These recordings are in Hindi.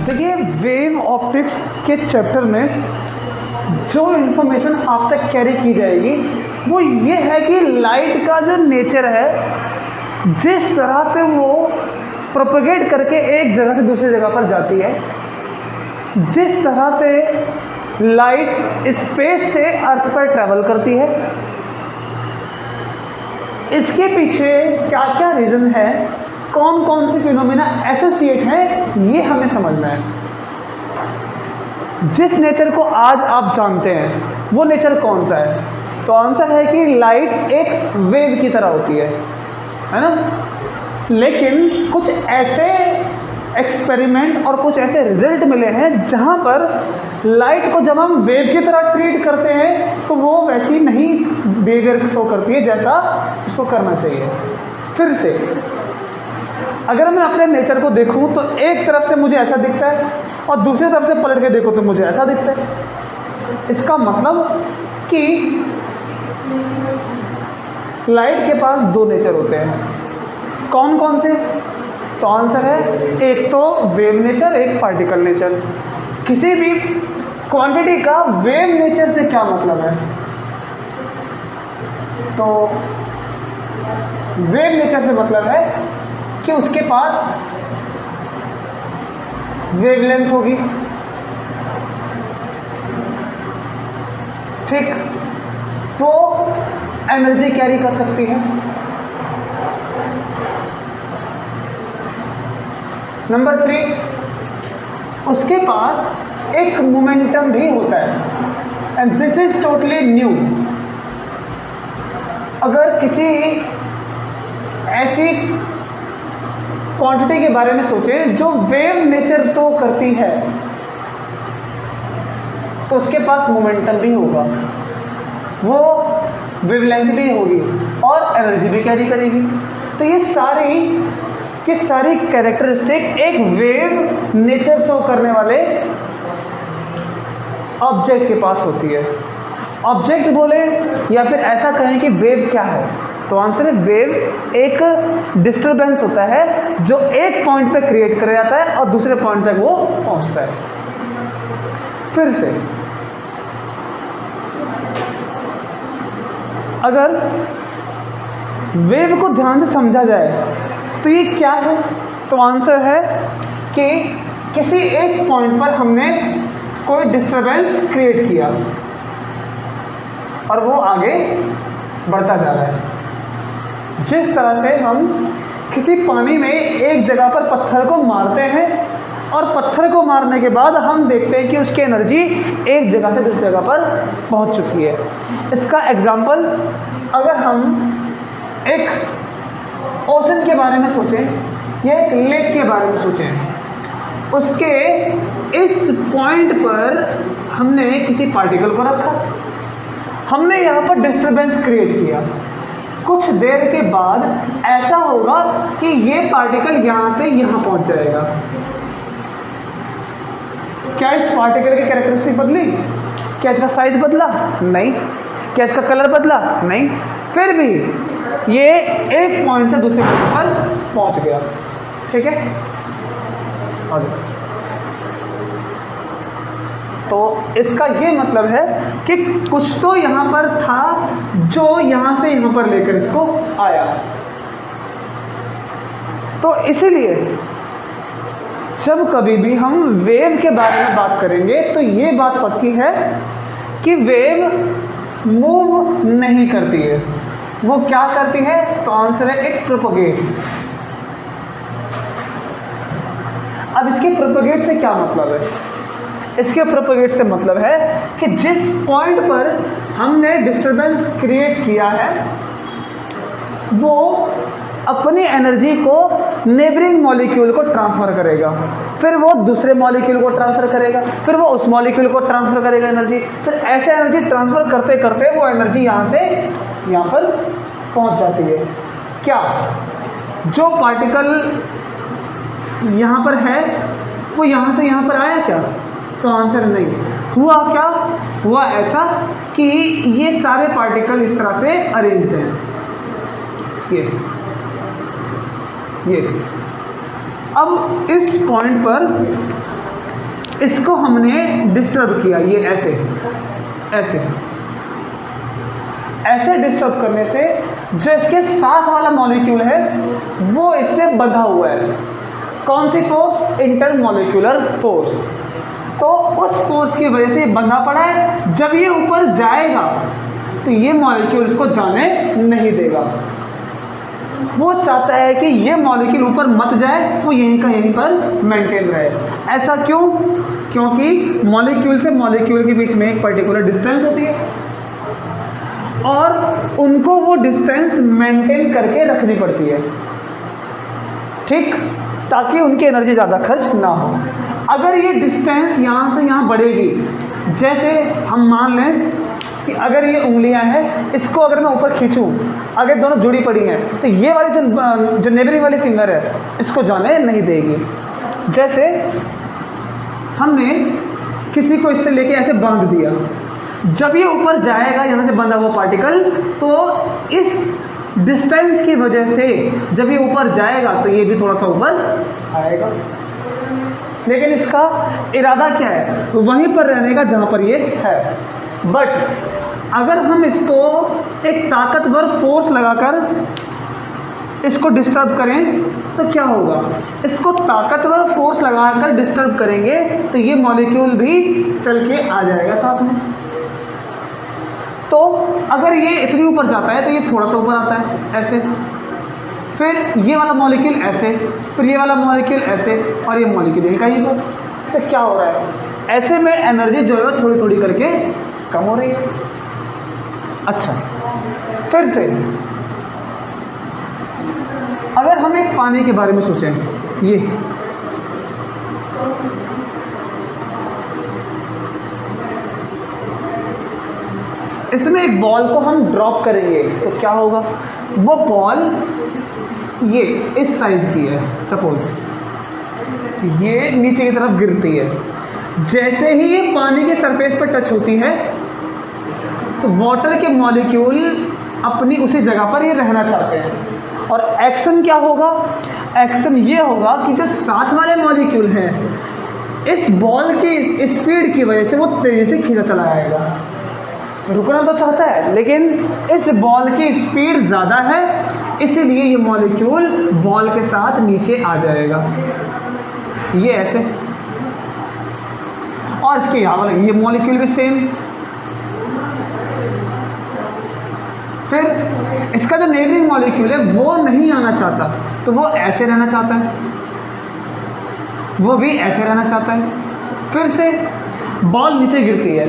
देखिए, वेव ऑप्टिक्स के चैप्टर में जो इन्फॉर्मेशन आप तक कैरी की जाएगी वो ये है कि लाइट का जो नेचर है, जिस तरह से वो प्रोपेगेट करके एक जगह से दूसरी जगह पर जाती है, जिस तरह से लाइट स्पेस से अर्थ पर ट्रैवल करती है, इसके पीछे क्या क्या रीज़न है, कौन कौन से फिनोमेना एसोसिएट हैं, ये हमें समझना है। जिस नेचर को आज आप जानते हैं वो नेचर कौन सा है? तो आंसर है कि लाइट एक वेव की तरह होती है ना। लेकिन कुछ ऐसे एक्सपेरिमेंट और कुछ ऐसे रिजल्ट मिले हैं जहां पर लाइट को जब हम वेव की तरह ट्रीट करते हैं तो वो वैसी नहीं बिहेवियर शो करती है जैसा उसको करना चाहिए। फिर से अगर मैं अपने नेचर को देखूं तो एक तरफ से मुझे ऐसा दिखता है और दूसरी तरफ से पलट के देखो तो मुझे ऐसा दिखता है। इसका मतलब कि लाइट के पास दो नेचर होते हैं। कौन कौन से? तो आंसर है एक तो वेव नेचर, एक पार्टिकल नेचर। किसी भी क्वांटिटी का वेव नेचर से क्या मतलब है? तो वेव नेचर से मतलब है कि उसके पास वेवलेंथ होगी, ठीक, वो एनर्जी कैरी कर सकती है। नंबर 3, उसके पास एक मोमेंटम भी होता है and this is totally new. अगर किसी ऐसी क्वांटिटी के बारे में सोचें जो वेव नेचर शो करती है तो उसके पास मोमेंटम भी होगा, वो वेवलेंथ भी होगी और एनर्जी भी कैरी करेगी। तो ये सारी कैरेक्टरिस्टिक एक वेव नेचर शो करने वाले ऑब्जेक्ट के पास होती है। ऑब्जेक्ट बोले या फिर ऐसा कहें कि वेव क्या है, तो आंसर है वेव एक डिस्टरबेंस होता है जो एक पॉइंट पे क्रिएट कर जाता है और दूसरे पॉइंट तक वो पहुंचता है। फिर से अगर वेव को ध्यान से समझा जाए तो ये क्या है? तो आंसर है कि किसी एक पॉइंट पर हमने कोई डिस्टरबेंस क्रिएट किया और वो आगे बढ़ता जा रहा है। जिस तरह से हम किसी पानी में एक जगह पर पत्थर को मारते हैं और पत्थर को मारने के बाद हम देखते हैं कि उसकी एनर्जी एक जगह से दूसरी जगह पर पहुंच चुकी है। इसका एग्जाम्पल अगर हम एक ओशन के बारे में सोचें या एक लेक के बारे में सोचें, उसके इस पॉइंट पर हमने किसी पार्टिकल को रखा, हमने यहाँ पर डिस्टरबेंस क्रिएट किया। कुछ देर के बाद ऐसा होगा कि ये पार्टिकल यहाँ से यहाँ पहुँच जाएगा। क्या इस पार्टिकल की कैरेक्टरिस्टिक बदली? क्या इसका साइज बदला? नहीं। क्या इसका कलर बदला? नहीं। फिर भी ये एक पॉइंट से दूसरे पॉइंट पर पहुँच गया, ठीक है। आ जाओ। तो इसका ये मतलब है कि कुछ तो यहाँ पर था जो यहाँ से यहाँ पर लेकर इसको आया। तो इसीलिए जब कभी भी हम वेव के बारे में बात करेंगे तो ये बात पक्की है कि वेव मूव नहीं करती है। वो क्या करती है? तो आंसर है इट प्रोपोगेट्स। अब इसके प्रोपोगेट से क्या मतलब है? इसके प्रोपोगेट से मतलब है कि जिस पॉइंट पर हमने डिस्टरबेंस क्रिएट किया है वो अपनी एनर्जी को नेबरिंग मॉलिक्यूल को ट्रांसफर करेगा, फिर वो दूसरे मॉलिक्यूल को ट्रांसफर करेगा, फिर वो उस मॉलिक्यूल को ट्रांसफर करेगा एनर्जी, फिर ऐसे एनर्जी ट्रांसफर करते करते वो एनर्जी यहाँ से यहाँ पर पहुँच जाती है। क्या जो पार्टिकल यहाँ पर है वो यहाँ से यहाँ पर आया क्या? तो आंसर नहीं। हुआ क्या? हुआ ऐसा कि ये सारे पार्टिकल इस तरह से अरेंज्ड हैं, ये अब इस पॉइंट पर इसको हमने डिस्टर्ब किया, ये ऐसे ऐसे ऐसे डिस्टर्ब करने से जो इसके साथ वाला मॉलिक्यूल है वो इससे बंधा हुआ है। कौन सी फोर्स? Intermolecular force. तो उस फोर्स की वजह से बंधा पड़ा है। जब ये ऊपर जाएगा तो ये मॉलिक्यूल इसको जाने नहीं देगा। वो चाहता है कि ये मॉलिक्यूल ऊपर मत जाए, वो यहीं का यहीं पर मेंटेन रहे। ऐसा क्यों? क्योंकि मॉलिक्यूल से मॉलिक्यूल के बीच में एक पर्टिकुलर डिस्टेंस होती है और उनको वो डिस्टेंस मेंटेन करके रखनी पड़ती है, ठीक, ताकि उनकी एनर्जी ज़्यादा खर्च ना हो। अगर ये डिस्टेंस यहाँ से यहाँ बढ़ेगी, जैसे हम मान लें कि अगर ये उंगलियां हैं, इसको अगर मैं ऊपर खींचूं, अगर दोनों जुड़ी पड़ी हैं तो ये वाली जो नेबरिंग वाली फिंगर है इसको जाने नहीं देगी। जैसे हमने किसी को इससे लेके ऐसे बांध दिया, जब ये ऊपर जाएगा यहाँ से बंधा हुआ पार्टिकल, तो इस डिस्टेंस की वजह से जब ये ऊपर जाएगा तो ये भी थोड़ा सा ऊपर आएगा, लेकिन इसका इरादा क्या है? वहीं पर रहने का जहाँ पर ये है। बट अगर हम इसको एक ताकतवर फोर्स लगाकर इसको डिस्टर्ब करें तो क्या होगा? इसको ताकतवर फोर्स लगाकर डिस्टर्ब करेंगे तो ये मॉलिक्यूल भी चल के आ जाएगा साथ में। तो अगर ये इतनी ऊपर जाता है तो ये थोड़ा सा ऊपर आता है ऐसे, फिर ये वाला मॉलिक्यूल ऐसे, फिर ये वाला मॉलिक्यूल ऐसे, और ये मॉलिक्यूल यहीं कहीं पर। तो क्या हो रहा है? ऐसे में एनर्जी जो है थोड़ी थोड़ी करके कम हो रही है। अच्छा, फिर से अगर हम एक पानी के बारे में सोचें, ये इसमें एक बॉल को हम ड्रॉप करेंगे तो क्या होगा? वो बॉल ये इस साइज की है, सपोज ये नीचे की तरफ गिरती है। जैसे ही ये पानी के सरफेस पर टच होती है तो वाटर के मॉलिक्यूल अपनी उसी जगह पर ये रहना चाहते हैं, और एक्शन क्या होगा? एक्शन ये होगा कि जो साथ वाले मॉलिक्यूल हैं, इस बॉल की स्पीड की वजह से वो तेजी से खींचा चला आएगा। रुकना तो चाहता है, लेकिन इस बॉल की स्पीड ज़्यादा है, इसीलिए ये मॉलिक्यूल बॉल के साथ नीचे आ जाएगा, ये ऐसे। और इसके यहाँ वाला ये मॉलिक्यूल भी सेम। फिर इसका जो नेबरिंग मॉलिक्यूल है वो नहीं आना चाहता, तो वो ऐसे रहना चाहता है, वो भी ऐसे रहना चाहता है। फिर से बॉल नीचे गिरती है,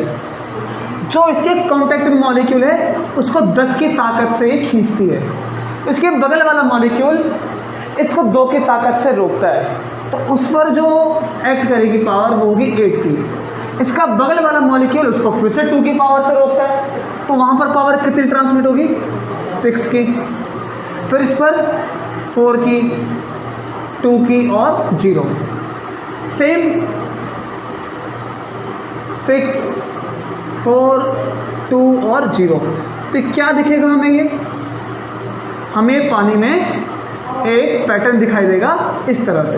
जो इसके कॉन्टैक्ट मॉलिक्यूल है उसको 10 की ताकत से खींचती है, इसके बगल वाला मॉलिक्यूल इसको 2 की ताकत से रोकता है, तो उस पर जो एक्ट करेगी पावर वो होगी 8 की। इसका बगल वाला मॉलिक्यूल उसको फिर से 2 की पावर से रोकता है, तो वहाँ पर पावर कितनी ट्रांसमिट होगी? 6 की। फिर इस पर 4 की, 2 की और 0। सेम 6, 4, 2 और 0। तो क्या दिखेगा हमें? ये हमें पानी में एक पैटर्न दिखाई देगा इस तरह से।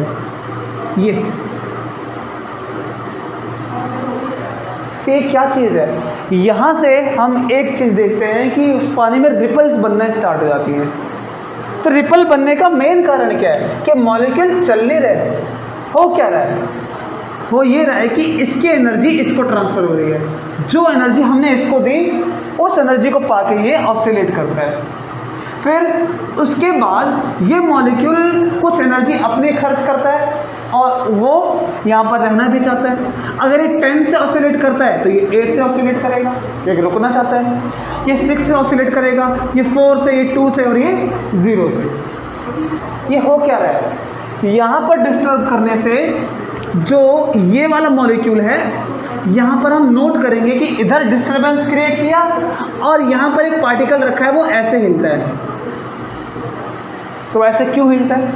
ये क्या चीज़ है? यहाँ से हम एक चीज़ देखते हैं कि उस पानी में रिपल्स बनना स्टार्ट हो जाती हैं। तो रिपल बनने का मेन कारण क्या है? कि मॉलिक्यूल चल नहीं रहे, हो क्या रहा है? हो ये रहा है कि इसकी एनर्जी इसको ट्रांसफ़र हो रही है, जो एनर्जी हमने इसको दी उस एनर्जी को पाके ये ऑसिलेट करता है। फिर उसके बाद ये मॉलिक्यूल कुछ एनर्जी अपनी खर्च करता है और वो यहाँ पर रहना भी चाहता है। अगर ये 10 से ऑसिलेट करता है तो ये 8 से ऑसिलेट करेगा, ये रुकना चाहता है। ये 6 से ऑसिलेट करेगा, ये 4 से, ये 2 से और ये 0 से। ये हो क्या रहा है? यहाँ पर डिस्टर्ब करने से जो ये वाला मॉलिक्यूल है, यहाँ पर हम नोट करेंगे कि इधर डिस्टर्बेंस क्रिएट किया और यहाँ पर एक पार्टिकल रखा है वो ऐसे हिलता है। तो ऐसे क्यों हिलता है?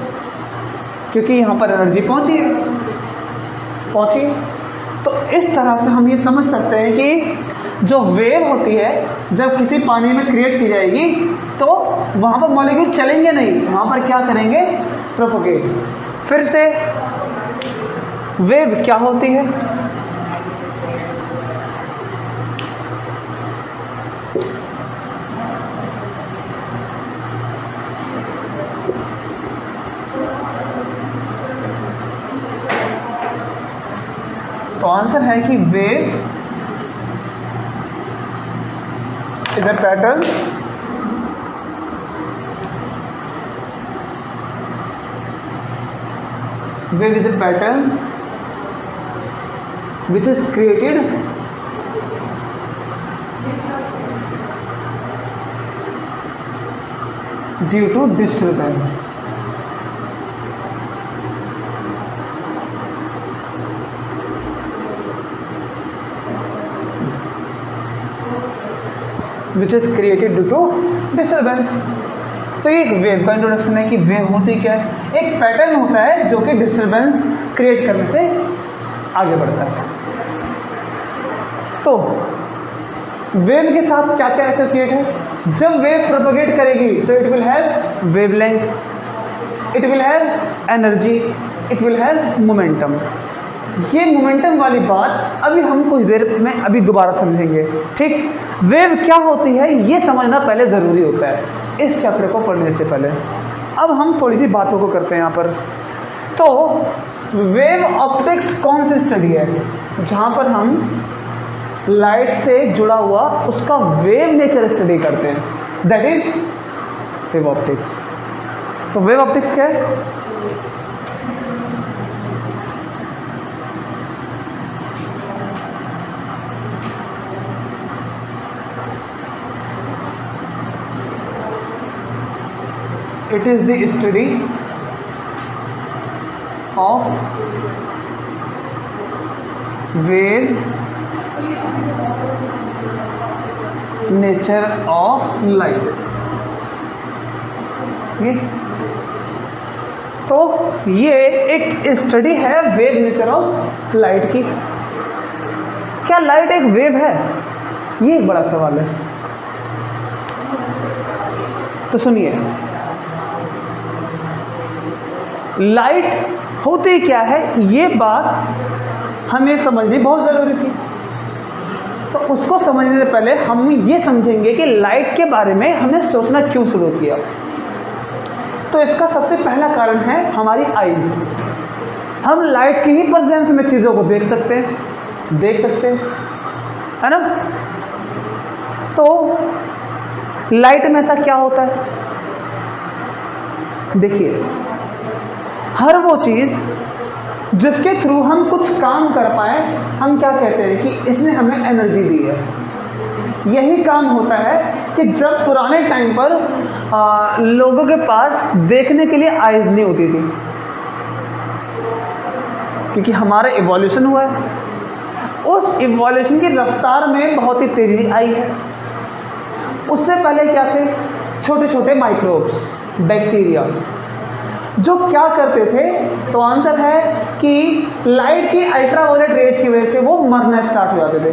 क्योंकि यहाँ पर एनर्जी पहुँची है। तो इस तरह से हम ये समझ सकते हैं कि जो वेव होती है जब किसी पानी में क्रिएट की जाएगी तो वहाँ पर मॉलिक्यूल चलेंगे नहीं, वहाँ पर क्या करेंगे? प्रोपोगेट। फिर से वेव क्या होती है? तो आंसर है कि wave is a pattern wave is a pattern which is created due to disturbance. Which is created due to disturbance. तो ये एक वेव का इंट्रोडक्शन है कि वेव होती क्या है, एक पैटर्न होता है जो कि डिस्टरबेंस क्रिएट करने से आगे बढ़ता है। तो वेव के साथ क्या क्या एसोसिएट है, जब वेव प्रोपेगेट करेगी so it will have wavelength, it will have energy, it will have momentum. ये मोमेंटम वाली बात अभी हम कुछ देर में अभी दोबारा समझेंगे, ठीक। वेव क्या होती है ये समझना पहले ज़रूरी होता है इस चैप्टर को पढ़ने से पहले। अब हम थोड़ी सी बातों को करते हैं यहाँ पर। तो वेव ऑप्टिक्स कौन सी स्टडी है, जहाँ पर हम लाइट से जुड़ा हुआ उसका वेव नेचर स्टडी करते हैं, दैट इज वेव ऑप्टिक्स। तो वेव ऑप्टिक्स क्या है, it is the study of wave nature of light। ये तो ये एक स्टडी है वेव नेचर ऑफ लाइट की। क्या लाइट एक वेव है, ये एक बड़ा सवाल है। तो सुनिए, लाइट होती क्या है ये बात हमें समझनी बहुत ज़रूरी थी। तो उसको समझने से पहले हम ये समझेंगे कि लाइट के बारे में हमने सोचना क्यों शुरू किया। तो इसका सबसे पहला कारण है हमारी आईज। हम लाइट की ही प्रेजेंस में चीज़ों को देख सकते हैं, है ना। तो लाइट में ऐसा क्या होता है, देखिए, हर वो चीज़ जिसके थ्रू हम कुछ काम कर पाए, हम क्या कहते हैं कि इसने हमें एनर्जी दी है। यही काम होता है कि जब पुराने टाइम पर लोगों के पास देखने के लिए आइज नहीं होती थी, क्योंकि हमारा इवोल्यूशन हुआ है, उस इवोल्यूशन की रफ्तार में बहुत ही तेजी आई है। उससे पहले क्या थे, छोटे छोटे माइक्रोब्स, बैक्टीरिया, जो क्या करते थे, तो आंसर है कि लाइट की अल्ट्रावायलेट रेज की वजह से वो मरना स्टार्ट हो जाते थे।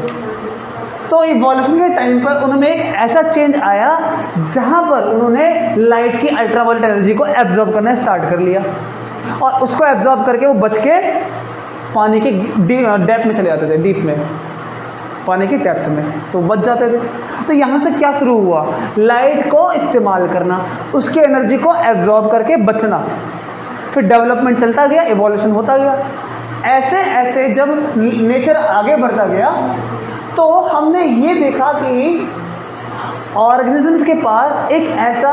तो इवोल्यूशन के टाइम पर उन्होंने एक ऐसा चेंज आया जहां पर उन्होंने लाइट की अल्ट्रावायलेट एनर्जी को एब्जॉर्ब करना स्टार्ट कर लिया, और उसको एब्जॉर्ब करके वो बच के पानी की डेप्थ में चले जाते थे, डीप में, पानी की डेप्थ में, तो बच जाते थे। तो यहाँ से क्या शुरू हुआ, लाइट को इस्तेमाल करना, उसकी एनर्जी को एब्जॉर्ब करके बचना, फिर डेवलपमेंट चलता गया, इवोल्यूशन होता गया। ऐसे ऐसे जब नेचर आगे बढ़ता गया तो हमने ये देखा कि ऑर्गेनिजम्स के पास एक ऐसा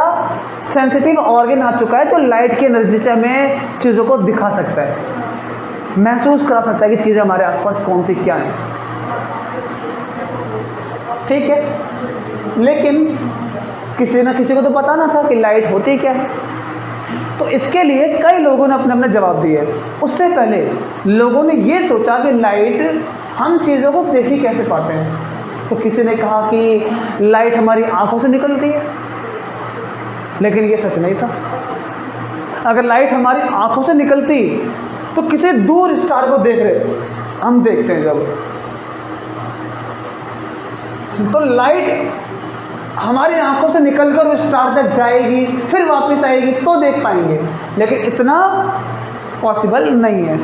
सेंसिटिव ऑर्गन आ चुका है जो लाइट की एनर्जी से हमें चीज़ों को दिखा सकता है, महसूस करा सकता है कि चीज़ें हमारे आसपास कौन सी क्या हैं, ठीक है। लेकिन किसी ना किसी को तो पता ना था कि लाइट होती क्या है। तो इसके लिए कई लोगों ने अपने अपने जवाब दिए। उससे पहले लोगों ने ये सोचा कि लाइट हम चीज़ों को देख ही कैसे पाते हैं। तो किसी ने कहा कि लाइट हमारी आंखों से निकलती है, लेकिन ये सच नहीं था। अगर लाइट हमारी आंखों से निकलती तो किसी दूर स्टार को देख रहे, हम देखते हैं जब, तो लाइट हमारी आंखों से निकलकर उस स्टार तक जाएगी, फिर वापस आएगी तो देख पाएंगे, लेकिन इतना पॉसिबल नहीं है।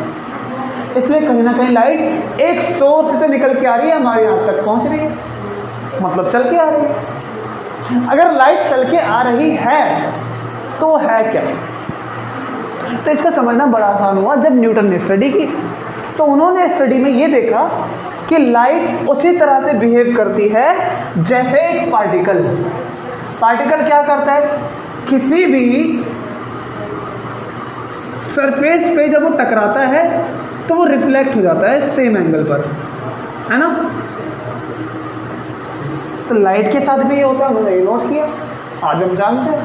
इसलिए कहीं ना कहीं लाइट एक सोर्स से निकल के आ रही है, हमारी आंख तक पहुंच रही है, मतलब चल के आ रही है। अगर लाइट चल के आ रही है तो है क्या, तो इसका समझना बड़ा आसान हुआ जब न्यूटन ने स्टडी की। तो उन्होंने स्टडी में ये देखा कि लाइट उसी तरह से बिहेव करती है जैसे एक पार्टिकल। पार्टिकल क्या करता है, किसी भी सरफेस पे जब वो टकराता है तो वो रिफ्लेक्ट हो जाता है सेम एंगल पर, है ना। तो लाइट के साथ भी ये होता है, उन्होंने ये नोट किया, आज हम जानते हैं।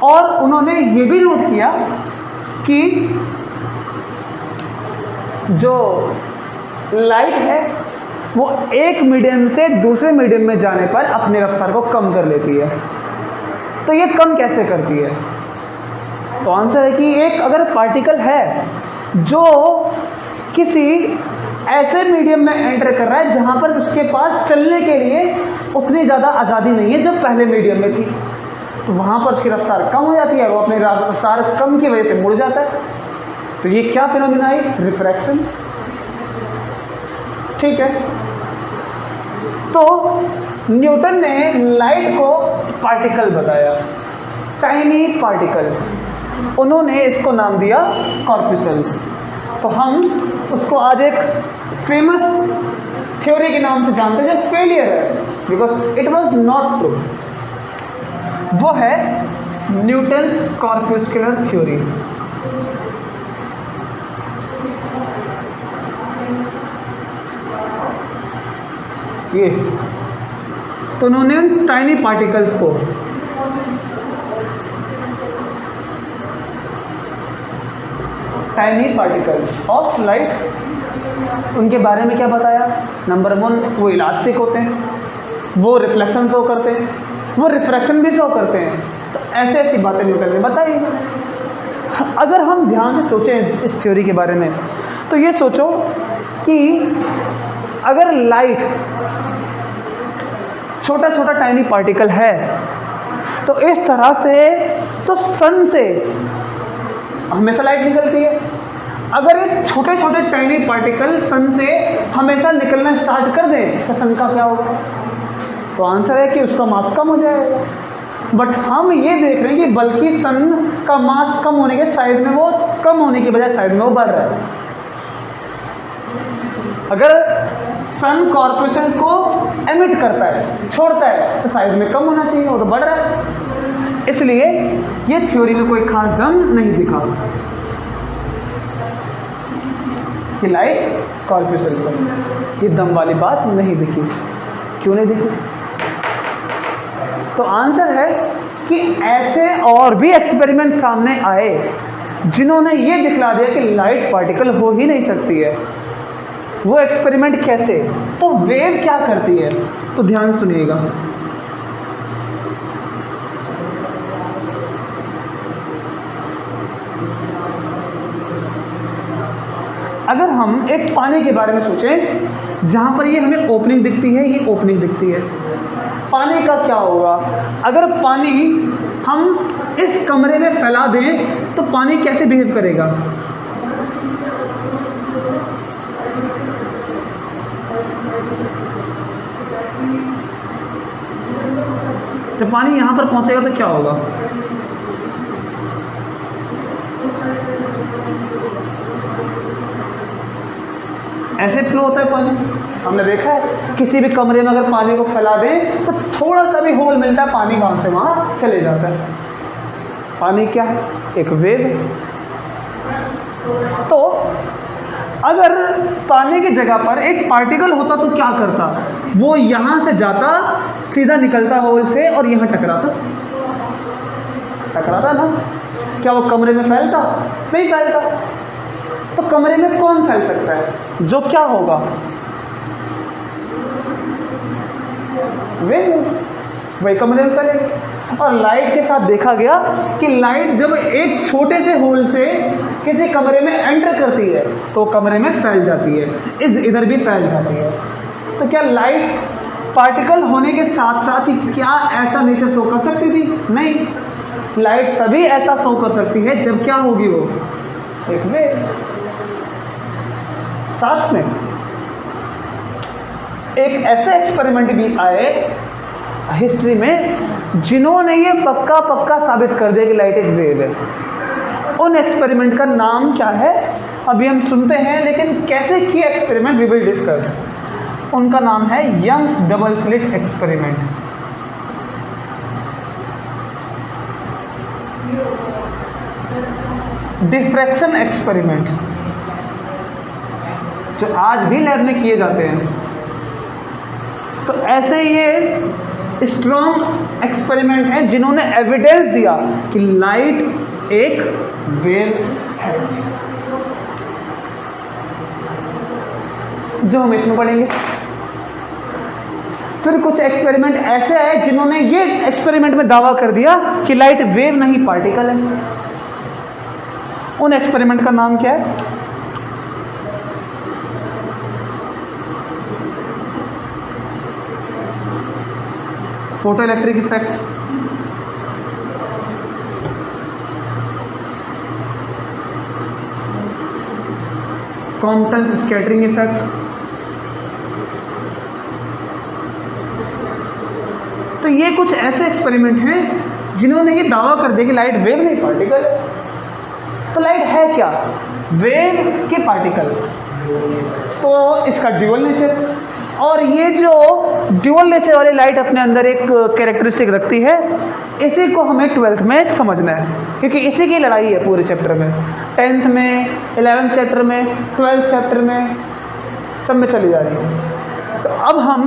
और उन्होंने ये भी नोट किया कि जो लाइट है वो एक मीडियम से दूसरे मीडियम में जाने पर अपने रफ्तार को कम कर लेती है। तो ये कम कैसे करती है? तो आंसर है कि एक अगर पार्टिकल है जो किसी ऐसे मीडियम में एंटर कर रहा है जहां पर उसके पास चलने के लिए उतनी ज़्यादा आज़ादी नहीं है जब पहले मीडियम में थी, तो वहां पर उसकी रफ्तार कम हो जाती है, वो अपनी रफ्तार कम की वजह से मुड़ जाता है। तो ये क्या फिनोमिना है? रिफ्रैक्शन। ठीक है, तो न्यूटन ने लाइट को पार्टिकल बताया, टाइनी पार्टिकल्स। उन्होंने इसको नाम दिया कॉर्पस्कल्स। तो हम उसको आज एक फेमस थ्योरी के नाम से जानते हैं जो फेलियर है, because it was not true. वो है न्यूटन्स कॉर्पस्कुलर थ्योरी। ये तो उन्होंने टाइनी पार्टिकल्स को टाइनी पार्टिकल्स ऑफ लाइट, उनके बारे में क्या बताया? नंबर 1, वो इलास्टिक होते हैं, वो रिफ्लेक्शन शो करते हैं, वो रिफ्रैक्शन भी शो करते हैं। तो ऐसे ऐसी बातें न्यूटन ने बताई। अगर हम ध्यान से सोचें इस थ्योरी के बारे में तो ये सोचो कि अगर लाइट छोटा छोटा टाइनी पार्टिकल है तो इस तरह से तो सन से हमेशा लाइट निकलती है। अगर ये छोटे छोटे टाइनी पार्टिकल सन से हमेशा निकलना स्टार्ट कर दें तो सन का क्या होगा? तो आंसर है कि उसका मास कम हो जाएगा। बट हम ये देख रहे हैं कि बल्कि सन का मास कम होने के साइज में वो कम होने की बजाय साइज में वो बढ़ रहा है। अगर सन कॉर्पोरेशंस को एमिट करता है, छोड़ता है, तो साइज में कम होना चाहिए, वो तो बढ़ रहा है। इसलिए ये थ्योरी में कोई खास दम नहीं दिखा कि लाइट कॉर्पोरेशन, ये दम वाली बात नहीं दिखी। क्यों नहीं दिखी? तो आंसर है कि ऐसे और भी एक्सपेरिमेंट सामने आए जिन्होंने ये दिखला दिया कि लाइट पार्टिकल हो ही नहीं सकती है। वो एक्सपेरिमेंट कैसे? तो वेव क्या करती है? तो ध्यान सुनिएगा। अगर हम एक पानी के बारे में सोचें जहां पर ये हमें ओपनिंग दिखती है, ये ओपनिंग दिखती है, पानी का क्या होगा? अगर पानी हम इस कमरे में फैला दें तो पानी कैसे बिहेव करेगा? जब पानी यहां पर पहुंचेगा तो क्या होगा? ऐसे फ्लो होता है पानी। हमने देखा है किसी भी कमरे में अगर पानी को फैला दें तो थोड़ा सा भी होल मिलता है, पानी वहां से वहां चले जाता है। पानी क्या है? एक वेव है। तो अगर पानी की जगह पर एक पार्टिकल होता तो क्या करता? वो यहां से जाता, सीधा निकलता होल से और यहां टकराता ना। क्या वो कमरे में फैलता? नहीं फैलता। तो कमरे में कौन फैल सकता है? जो क्या होगा? वही कमरे में फैलेगी। और लाइट के साथ देखा गया कि लाइट जब एक छोटे से होल से किसी कमरे में एंटर करती है तो कमरे में फैल जाती है, इधर भी फैल जाती है। तो क्या लाइट पार्टिकल होने के साथ साथ ही क्या ऐसा नेचर शो कर सकती थी? नहीं। लाइट तभी ऐसा शो कर सकती है जब क्या होगी? वो एक वेव। साथ में एक ऐसे एक्सपेरिमेंट भी आए हिस्ट्री में जिन्होंने ये पक्का साबित कर दिया कि लाइट एक वेव है। उन एक्सपेरिमेंट का नाम क्या है? अभी हम सुनते हैं, लेकिन कैसे किया एक्सपेरिमेंट वी विल डिस्कस। उनका नाम है Young's double slit experiment. Diffraction experiment, जो आज भी लैब में किए जाते हैं। तो ऐसे ये स्ट्रॉन्ग एक्सपेरिमेंट हैं जिन्होंने एविडेंस दिया कि लाइट एक वेव है, जो हम इसमें पढ़ेंगे। फिर कुछ एक्सपेरिमेंट ऐसे आए जिन्होंने ये एक्सपेरिमेंट में दावा कर दिया कि लाइट वेव नहीं पार्टिकल है। उन एक्सपेरिमेंट का नाम क्या है? Photo electric effect, Compton scattering effect. तो ये कुछ ऐसे एक्सपेरिमेंट हैं जिन्होंने ये दावा कर दिया कि लाइट वेव नहीं पार्टिकल है। तो लाइट है क्या? वेव के पार्टिकल। तो इसका ड्यूअल नेचर, और ये जो ड्यूअल नेचर वाली लाइट अपने अंदर एक कैरेक्टरिस्टिक रखती है, इसी को हमें 12th में समझना है, क्योंकि इसी की लड़ाई है पूरे चैप्टर में। 10th में, 11th चैप्टर में, 12th चैप्टर में, सब में चली जा रही है। तो अब हम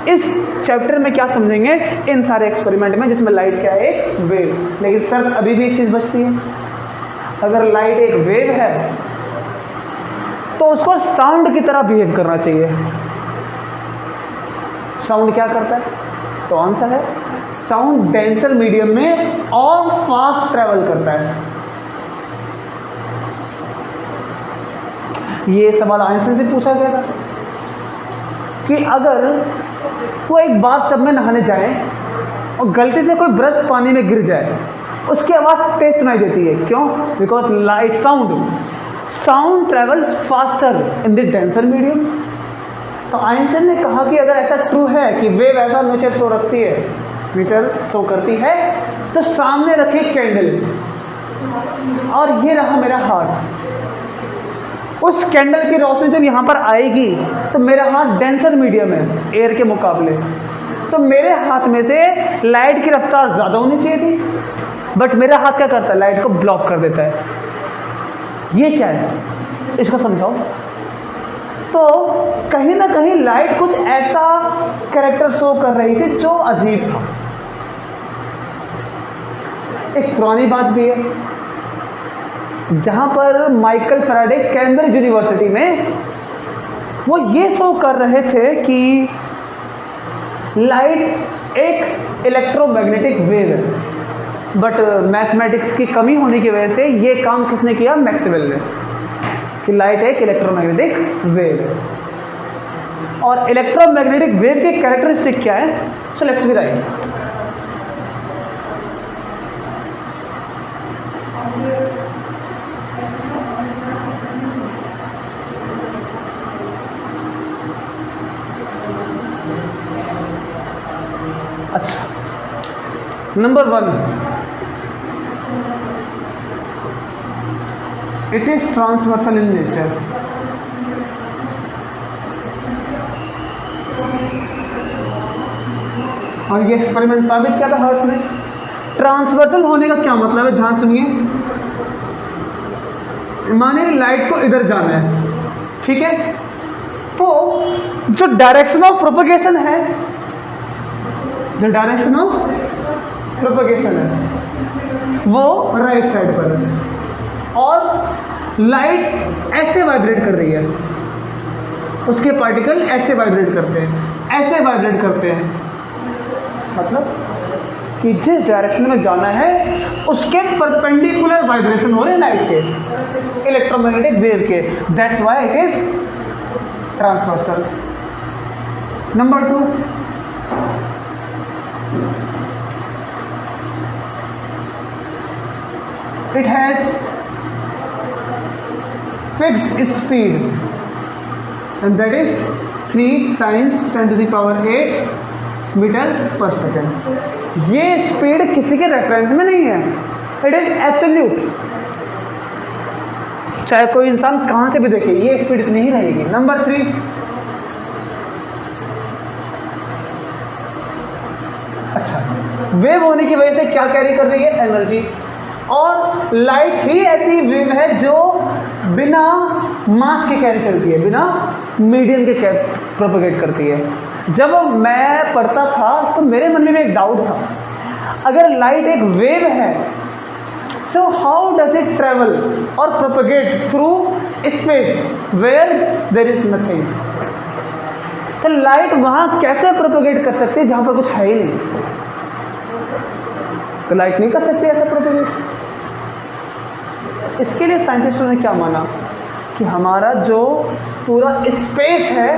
इस चैप्टर में क्या समझेंगे, इन सारे एक्सपेरिमेंट में, जिसमें लाइट क्या है? एक वेव। लेकिन सर अभी भी एक चीज़ बचती है, अगर लाइट एक वेव है तो उसको साउंड की तरह बिहेव करना चाहिए। साउंड क्या करता है? तो आंसर है साउंड डेंसर मीडियम में और फास्ट ट्रेवल करता है। ये सवाल आंसर से पूछा गया था कि अगर वो एक बाथटब में नहाने जाए और गलती से कोई ब्रश पानी में गिर जाए, उसकी आवाज़ तेज सुनाई देती है। क्यों? Because light sound travels faster in the denser medium. तो आइंस्टाइन ने कहा कि अगर ऐसा ट्रू है कि वेव ऐसा नेचर शो करती है, तो सामने रखिए कैंडल, और ये रहा मेरा हाथ। उस कैंडल की रोशनी जब यहाँ पर आएगी तो मेरा हाथ डेंसर मीडियम है एयर के मुकाबले, तो मेरे हाथ में से लाइट की रफ्तार ज़्यादा होनी चाहिए थी, बट मेरा हाथ क्या करता है? लाइट को ब्लॉक कर देता है। ये क्या है, इसको समझाओ। तो कहीं ना कहीं लाइट कुछ ऐसा कैरेक्टर शो कर रही थी जो अजीब था। एक पुरानी बात भी है, जहां पर माइकल फैराडे कैम्ब्रिज यूनिवर्सिटी में वो ये शो कर रहे थे कि लाइट एक इलेक्ट्रोमैग्नेटिक वेव है, बट मैथमेटिक्स की कमी होने की वजह से ये काम किसने किया? मैक्सवेल ने, कि लाइट एक इलेक्ट्रोमैग्नेटिक वेव है। और इलेक्ट्रोमैग्नेटिक वेव की कैरेक्टरिस्टिक क्या है? So let's be right. अच्छा, number 1, it is transversal in nature. और ये एक्सपेरिमेंट साबित किया था हर्ट्ज ने। ट्रांसवर्सल होने का क्या मतलब है? ध्यान सुनिए। माने लाइट को इधर जाना है, ठीक है, तो जो डायरेक्शन ऑफ प्रोपगेशन है, वो राइट साइड पर है, और लाइट ऐसे वाइब्रेट कर रही है, उसके पार्टिकल ऐसे वाइब्रेट करते हैं, ऐसे वाइब्रेट करते हैं। मतलब कि जिस डायरेक्शन में जाना है उसके परपेंडिकुलर वाइब्रेशन हो रहे हैं लाइट के, इलेक्ट्रोमैग्नेटिक वेव के। That's why it is transversal. Number 2, it has fixed speed, and that is 3 times 10 to the power 8 metre पर सेकेंड। ये स्पीड किसी के रेफरेंस में नहीं है, इट इज एब्सोल्यूट। चाहे कोई इंसान कहाँ से भी देखे, ये स्पीड इतनी ही रहेगी। नंबर 3, अच्छा, वेव होने की वजह से क्या कैरी कर रही है? एनर्जी। और लाइट ही ऐसी वेव है जो बिना मास के कैरी चलती है, बिना मीडियम के प्रोपेगेट करती है। जब मैं पढ़ता था तो मेरे मन में एक डाउट था, अगर लाइट एक वेव है, so how does it travel और propagate through space where there is nothing? तो लाइट वहां कैसे प्रोपेगेट कर सकती है जहां पर कुछ है ही नहीं? तो लाइट नहीं कर सकती ऐसा प्रोपेगेट। इसके लिए साइंटिस्टों ने क्या माना कि हमारा जो पूरा स्पेस है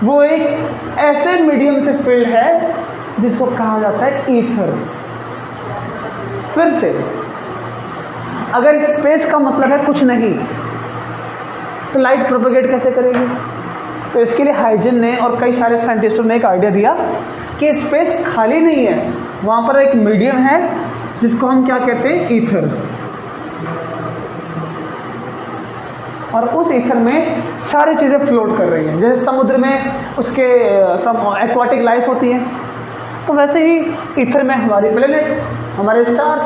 वो एक ऐसे मीडियम से फिल्ड है जिसको कहा जाता है ईथर। फिर से, अगर स्पेस का मतलब है कुछ नहीं, तो लाइट प्रोपेगेट कैसे करेगी? तो इसके लिए हाइजन ने और कई सारे साइंटिस्टों ने एक आइडिया दिया कि स्पेस खाली नहीं है, वहाँ पर एक मीडियम है जिसको हम क्या कहते हैं? ईथर। और उस ईथर में सारी चीज़ें फ्लोट कर रही हैं। जैसे समुद्र में उसके एक्वाटिक लाइफ होती है, तो वैसे ही ईथर में हमारी प्लेनेट, हमारे स्टार्स,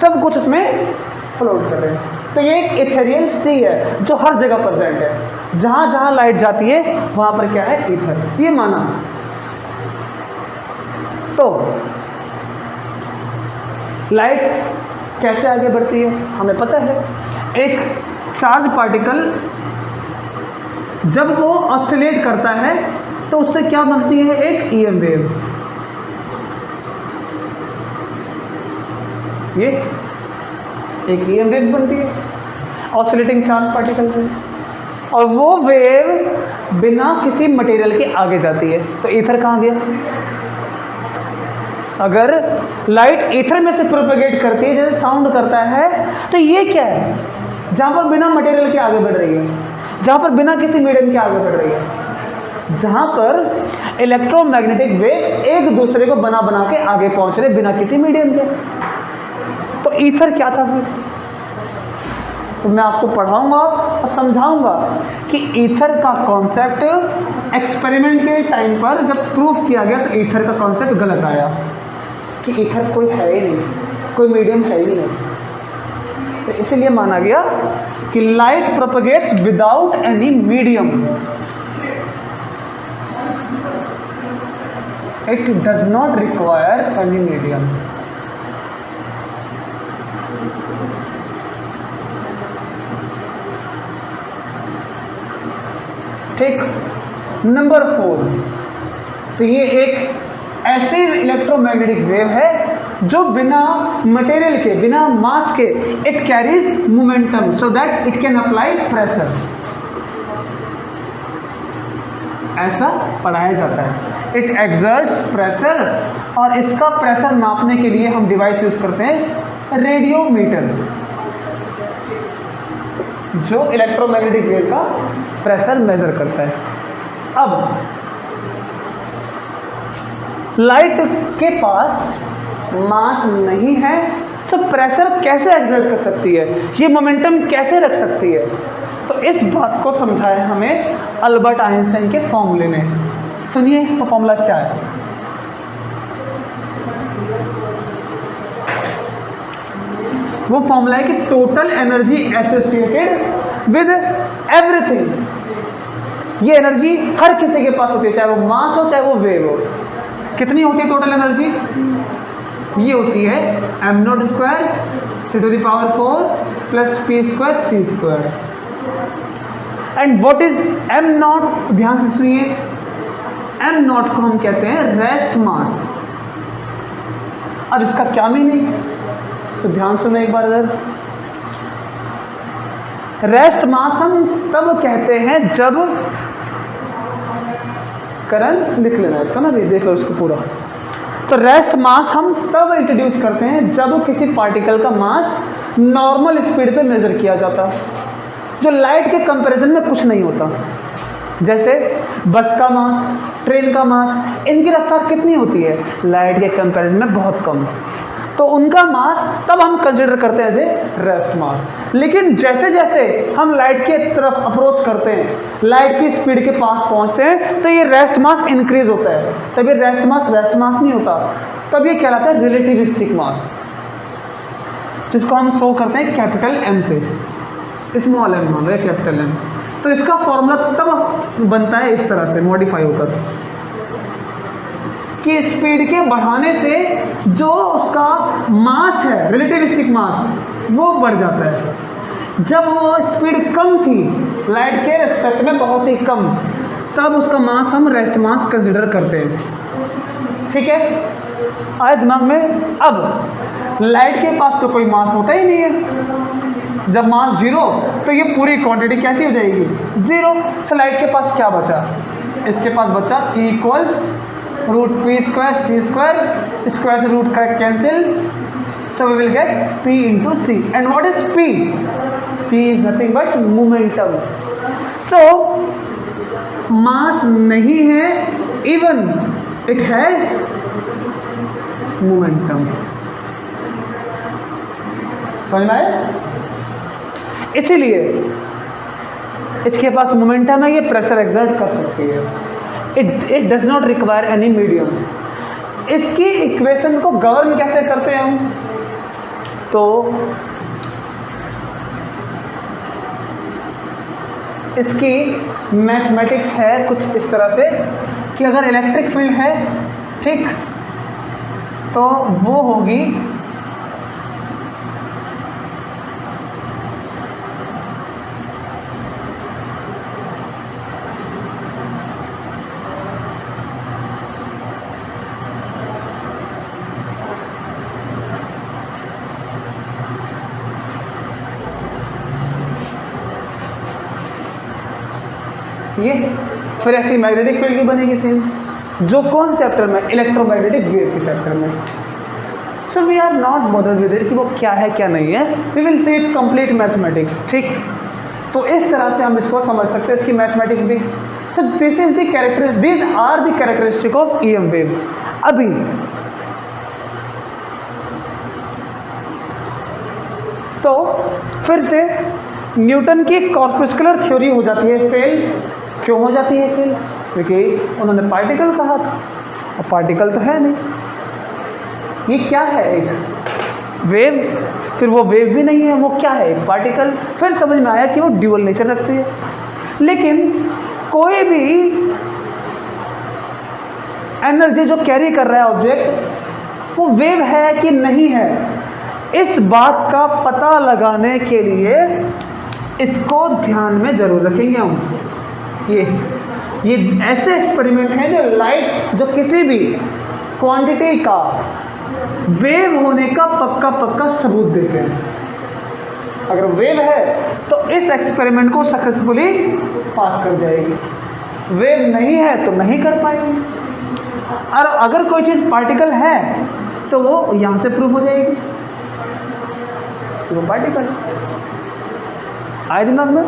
सब कुछ उसमें फ्लोट कर रहे हैं। तो ये एक इथेरियल सी है जो हर जगह प्रेजेंट है। जहाँ जहाँ लाइट जाती है वहाँ पर क्या है? ईथर। ये माना। तो लाइट कैसे आगे बढ़ती है हमें पता है। एक चार्ज पार्टिकल जब वो ऑसिलेट करता है तो उससे क्या बनती है? एक ईएम वेव। ये एक ईएम वेव बनती है ऑसिलेटिंग चार्ज पार्टिकल में, और वो वेव बिना किसी मटेरियल के आगे जाती है। तो ईथर कहाँ गया? अगर लाइट ईथर में से प्रोपेगेट करती है, जैसे साउंड करता है, तो ये क्या है? जहाँ पर बिना मटेरियल के आगे बढ़ रही है, जहाँ पर बिना किसी मीडियम के आगे बढ़ रही है, जहाँ पर इलेक्ट्रोमैग्नेटिक वेव एक दूसरे को बना बना के आगे पहुँच रहे बिना किसी मीडियम के। तो ईथर क्या था फिर? तो मैं आपको पढ़ाऊंगा और समझाऊंगा कि ईथर का कॉन्सेप्ट एक्सपेरिमेंट के टाइम पर जब प्रूफ किया गया तो ईथर का कॉन्सेप्ट गलत आया कि ईथर कोई है ही नहीं, कोई मीडियम है ही नहीं। तो इसीलिए माना गया कि light propagates without any medium, it does not require any medium. ठीक। नंबर 4, तो ये एक ऐसी इलेक्ट्रोमैग्नेटिक वेव है जो बिना मटेरियल के, बिना मास के, it carries momentum so that it can apply pressure. ऐसा पढ़ाया जाता है। इट एक्सर्ट्स प्रेशर, और इसका प्रेशर नापने के लिए हम डिवाइस यूज करते हैं रेडियोमीटर, जो इलेक्ट्रोमैग्नेटिक वेव का प्रेशर मेजर करता है। अब लाइट के पास मास नहीं है तो प्रेशर कैसे एक्सर्ट कर सकती है, ये मोमेंटम कैसे रख सकती है? तो इस बात को समझाया हमें अल्बर्ट आइंस्टाइन के फॉर्मूले ने। सुनिए वो फॉर्मूला क्या है। वो फॉर्मूला है कि total energy associated with everything. ये एनर्जी हर किसी के पास होती है, चाहे वो मास हो चाहे वो वेव हो। कितनी होती है टोटल एनर्जी? ये होती है m0 square c⁴ plus p square c square. And what is m0? ध्यान से सुनिए, m0 को हम कहते हैं रेस्ट मास। अब इसका क्या मीनिंग? तो ध्यान सुनो एक बार इधर। रेस्ट मास हम तब कहते हैं जब, करंट लिख लेना इसका ना, देख लो इसको पूरा। तो रेस्ट मास हम तब इंट्रोड्यूस करते हैं जब किसी पार्टिकल का मास नॉर्मल स्पीड पे मेजर किया जाता, जो लाइट के कंपैरिजन में कुछ नहीं होता। जैसे बस का मास, ट्रेन का मास, इनकी रफ्तार कितनी होती है? लाइट के कंपैरिजन में बहुत कम। तो उनका मास तब हम कंसिडर करते हैं एज ए रेस्ट मास। लेकिन जैसे जैसे हम लाइट के तरफ अप्रोच करते हैं, लाइट की स्पीड के पास पहुंचते हैं, तो ये रेस्ट मास इंक्रीज होता है। तब ये रेस्ट मास नहीं होता, तब ये कहलाता है रिलेटिविस्टिक मास, जिसको हम शो करते हैं कैपिटल एम से, स्मॉल एम मान रहे हैं कैपिटल एम। तो इसका फॉर्मूला तब बनता है इस तरह से मॉडिफाई होकर कि स्पीड के बढ़ाने से जो उसका मास है, रिलेटिविस्टिक मास, वो बढ़ जाता है। जब वो स्पीड कम थी लाइट के रेस्पेक्ट में, बहुत ही कम, तब उसका मास हम रेस्ट मास कंसिडर करते हैं। ठीक है, आए दिमाग में। अब लाइट के पास तो कोई मास होता ही नहीं है। जब मास जीरो, तो ये पूरी क्वांटिटी कैसी हो जाएगी? जीरो। तो लाइट के पास क्या बचा? इसके पास बचा E equals root P square C square, square से रूट का cancel, so we will get p into c. And what is p? p is nothing but momentum. So mass नहीं है, even it has momentum. समझ में आया? इसीलिए इसके पास मोमेंटम है, ये प्रेशर एक्सर्ट कर सकती है। It does not require any medium. इसकी इक्वेशन को गवर्न कैसे करते हैं हम? तो इसकी मैथमेटिक्स है कुछ इस तरह से कि अगर इलेक्ट्रिक फील्ड है, ठीक, तो वो होगी ये, फिर ऐसी मैग्नेटिक फील्ड भी बनेगी सेम, जो कौन चैप्टर में? इलेक्ट्रोमैग्नेटिक वेव के चैप्टर में। So we are not bothered with it कि वो क्या है क्या नहीं है, we will see it's complete mathematics. ठीक, तो इस तरह से हम इसको समझ सकते हैं, इसकी मैथमेटिक्स भी। So this is the characteristic, this are the characteristic of EM wave. अभी तो फिर से न्यूटन की कॉर्पस्कुलर थ्योरी हो जाती है फेल। क्यों हो जाती है फेल? क्योंकि उन्होंने पार्टिकल कहा था, और पार्टिकल तो है नहीं। ये क्या है? एक वेव, फिर वो वेव भी नहीं है, वो क्या है? एक पार्टिकल। फिर समझ में आया कि वो ड्यूअल नेचर रखती है। लेकिन कोई भी एनर्जी जो कैरी कर रहा है ऑब्जेक्ट, वो वेव है कि नहीं है, इस बात का पता लगाने के लिए इसको ध्यान में जरूर रखेंगे हम। ये ऐसे एक्सपेरिमेंट हैं जो लाइट, जो किसी भी क्वांटिटी का वेव होने का पक्का सबूत देते हैं। अगर वेव है तो इस एक्सपेरिमेंट को सक्सेसफुली पास कर जाएगी, वेव नहीं है तो नहीं कर पाएगी। और अगर कोई चीज़ पार्टिकल है तो वो यहाँ से प्रूव हो जाएगी कि वो पार्टिकल। आए दिमाग में?